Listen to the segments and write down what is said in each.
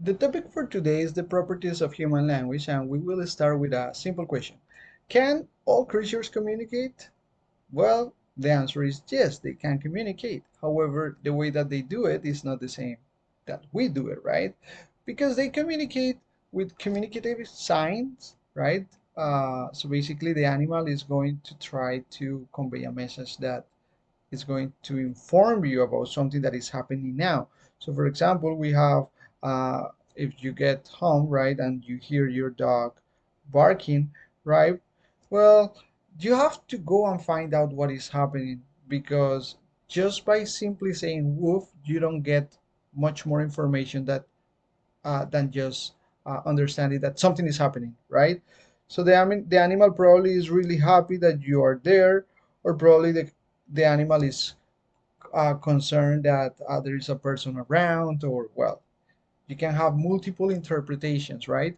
The topic for today is the properties of human language, and we will start with a simple question. Can all creatures communicate? Well, the answer is yes, they can communicate. However, the way that they do it is not the same that we do it, right? Because they communicate with communicative signs, right? So basically, the animal is going to try to convey a message that is going to inform you about something that is happening now. So, for example, we have if you get home, right, and you hear your dog barking, right? Well, you have to go and find out what is happening because just by simply saying woof, you don't get much more information than just understanding that something is happening, right? So the animal probably is really happy that you are there, or probably the animal is concerned that there is a person around, or well, you can have multiple interpretations, right?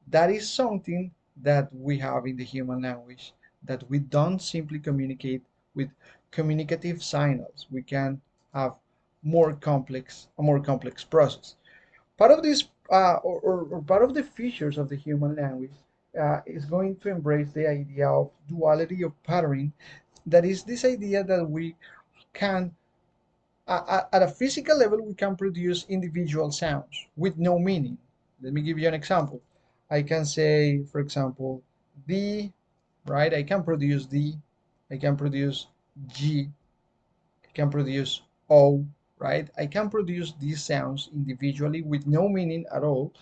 That is something that we have in the human language, that we don't simply communicate with communicative signals. We can have a more complex process. Part of this, or part of the features of the human language, is going to embrace the idea of duality of patterning. That is this idea that we can at a physical level, we can produce individual sounds with no meaning. Let me give you an example. I can say, for example, the, right? I can produce the, I can produce G, I can produce O, right? I can produce these sounds individually with no meaning at all.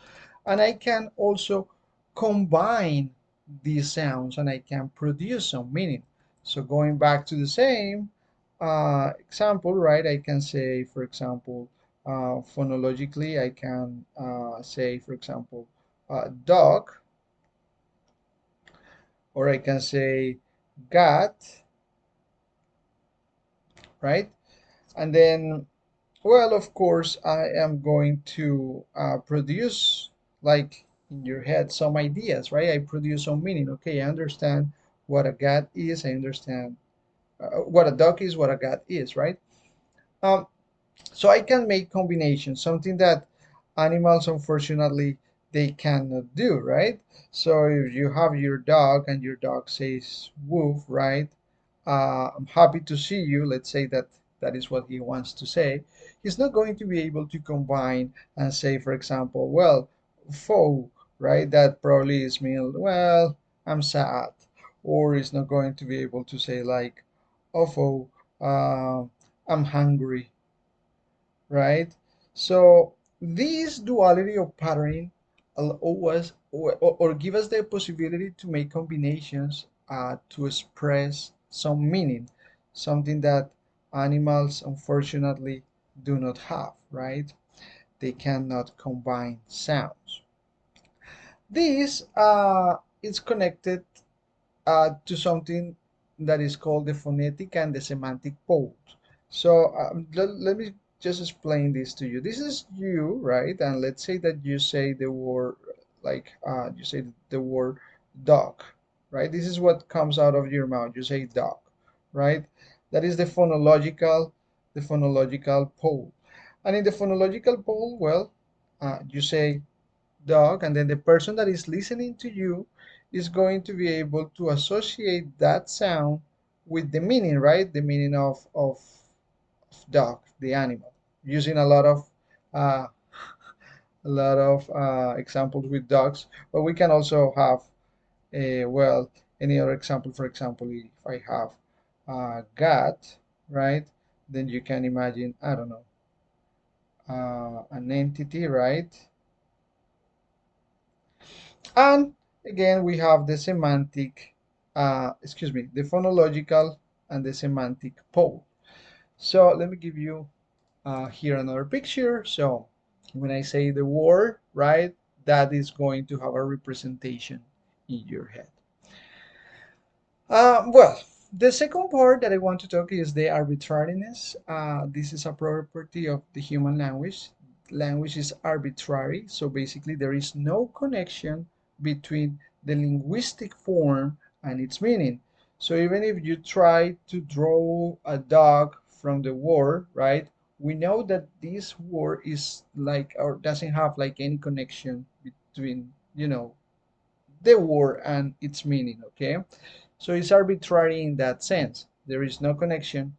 And I can also combine these sounds and I can produce some meaning. So going back to the same example, right? I can say, for example, phonologically, I can say, for example, dog, or I can say gat, right? And then, well, of course, I am going to produce, like in your head, some ideas, right? I produce some meaning. Okay, I understand what a gat is. I understand what a dog is, what a gat is, right? Um, so I can make combinations, something that animals, unfortunately, they cannot do, right? So if you have your dog and your dog says woof, right? I'm happy to see you. Let's say that that is what he wants to say. He's not going to be able to combine and say, for example, well, fo, right? That probably is mean, well, I'm sad. Or he's not going to be able to say like, oh, fo, I'm hungry, right? So this duality of patterning allow us or give us the possibility to make combinations to express some meaning, something that animals unfortunately do not have, right? They cannot combine sounds. This is connected to something that is called the phonetic and the semantic pole. So let me just explain this to you. This is you, right? And let's say that you say the word, like you say the word dog, right? This is what comes out of your mouth. You say dog, right? That is the phonological pole. And in the phonological pole, well, you say dog, and then the person that is listening to you is going to be able to associate that sound with the meaning, right? The meaning of dog, the animal, using uh, a lot of examples with dogs. But we can also have well, any other example. For example, if I have gat, right? Then you can imagine, I don't know, an entity, right? And again, we have the semantic, excuse me, the phonological and the semantic pole. So let me give you here another picture. So when I say the word, right, that is going to have a representation in your head. Well, the second part that I want to talk is the arbitrariness. This is a property of the human language. Language is arbitrary, so basically there is no connection between the linguistic form and its meaning. So even if you try to draw a dog from the word, right, we know that this word is like or doesn't have like any connection between the word and its meaning. Okay, so it's arbitrary in that sense. There is no connection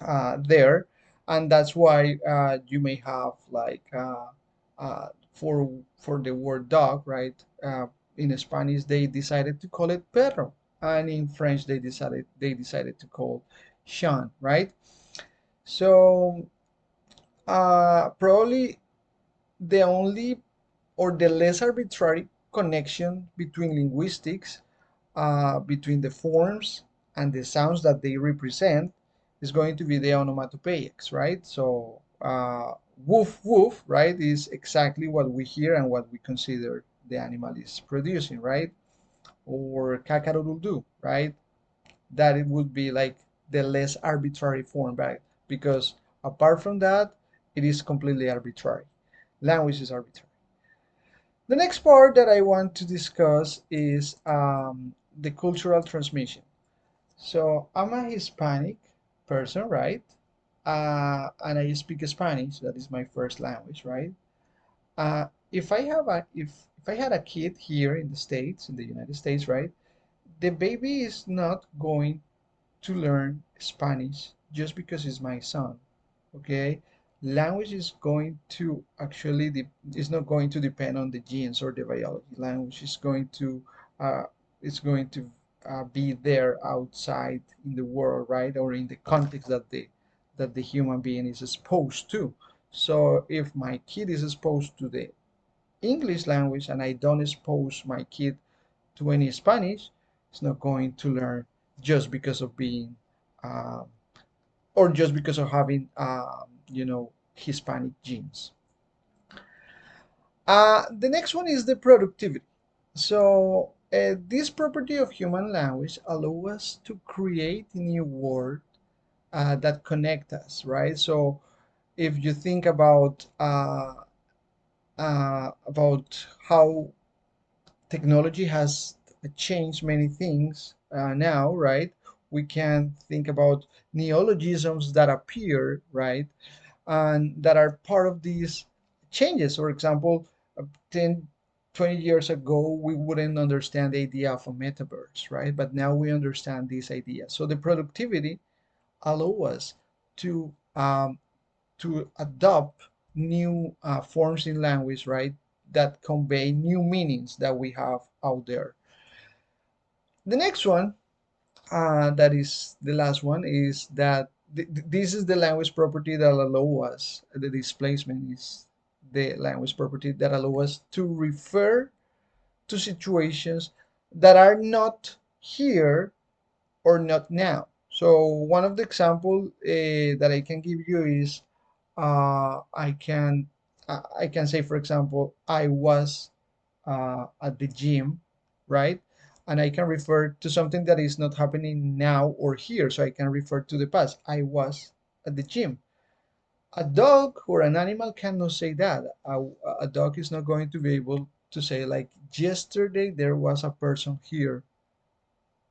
there, and that's why you may have like for the word dog, right? In Spanish, they decided to call it perro, and in French, they decided to call chien, right? So probably the only or the less arbitrary connection between linguistics, between the forms and the sounds that they represent, is going to be the onomatopoeics, right? So woof woof, right, is exactly what we hear and what we consider the animal is producing, right? Or kakaroodle, right? That it would be like the less arbitrary form, right? Because apart from that, it is completely arbitrary. Language is arbitrary. The next part that I want to discuss is the cultural transmission. So I'm a Hispanic person, right? And I speak Spanish. That is my first language, right? If I had a kid here in the States, in the United States, right? The baby is not going to learn Spanish just because it's my son. Okay, language is going to actually is not going to depend on the genes or the biology. Language uh, is going to be there outside in the world, right, or in the context that the human being is exposed to. So if my kid is exposed to the English language and I don't expose my kid to any Spanish, it's not going to learn just because of being um, or just because of having Hispanic genes. The next one is the productivity. So this property of human language allows us to create new words that connect us, right? So if you think about how technology has changed many things now, right? We can think about neologisms that appear, right? And that are part of these changes. For example, 10, 20 years ago, we wouldn't understand the idea of a metaverse, right? But now we understand this idea. So the productivity allow us to adopt new forms in language, right? That convey new meanings that we have out there. The next one, that is the last one, is that this is the language property that allow us, the displacement is the language property that allow us to refer to situations that are not here or not now. So one of the example that I can give you is I can say, for example, I was at the gym, right? And I can refer to something that is not happening now or here. So I can refer to the past. I was at the gym. A dog or an animal cannot say that. A dog is not going to be able to say, like, yesterday there was a person here.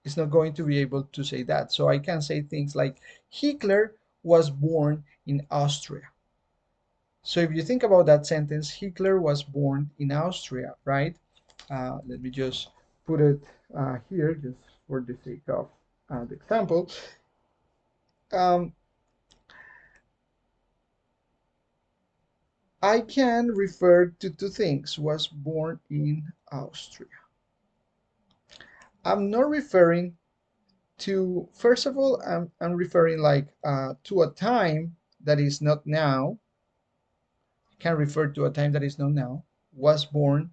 It's not going to be able to say that. So I can say things like, Hitler was born in Austria. So if you think about that sentence, Hitler was born in Austria, right? Let me just put it here just for the sake of the example. Um, I can refer to two things. Was born in Austria. I'm not referring to, first of all, I'm referring like to a time that is not now. I can refer to a time that is not now. Was born.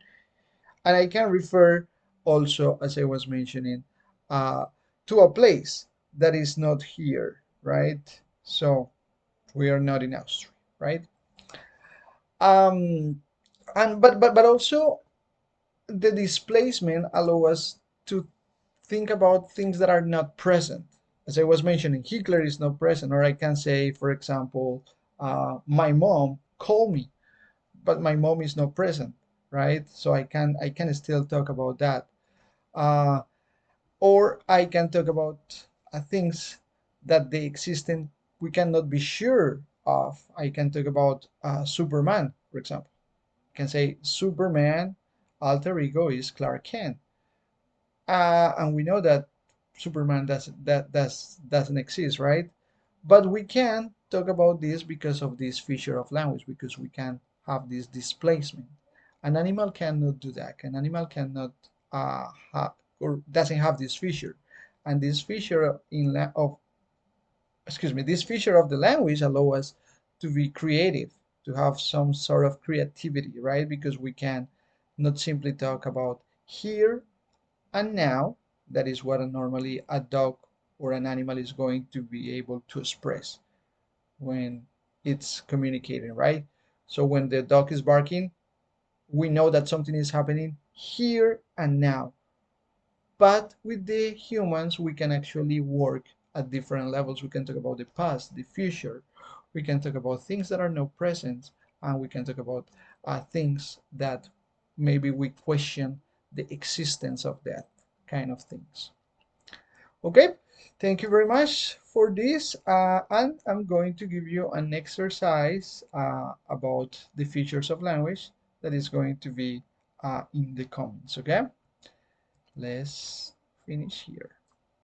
And I can refer also, as I was mentioning, uh, to a place that is not here, right? So we are not in Austria, right? Um, and but also the displacement allow us to think about things that are not present. As I was mentioning, Hitler is not present, or I can say, for example, my mom called me, but my mom is not present, right? So I can still talk about that. Uh, or I can talk about things that they exist and we cannot be sure I can talk about Superman, for example. I can say Superman alter ego is Clark Kent, and we know that Superman doesn't exist, right? But we can talk about this because of this feature of language, because we can have this displacement. An animal cannot do that. An animal cannot have or doesn't have this feature, and this feature of this feature of the language allow us to be creative, to have some sort of creativity, right? Because we can not simply talk about here and now. That is what normally a dog or an animal is going to be able to express when it's communicating, right? So when the dog is barking, we know that something is happening here and now. But with the humans, we can actually work at different levels. We can talk about the past, the future. We can talk about things that are now present, and we can talk about things that maybe we question the existence of that kind of things. Okay, thank you very much for this. And I'm going to give you an exercise about the features of language that is going to be in the comments. Okay, let's finish here.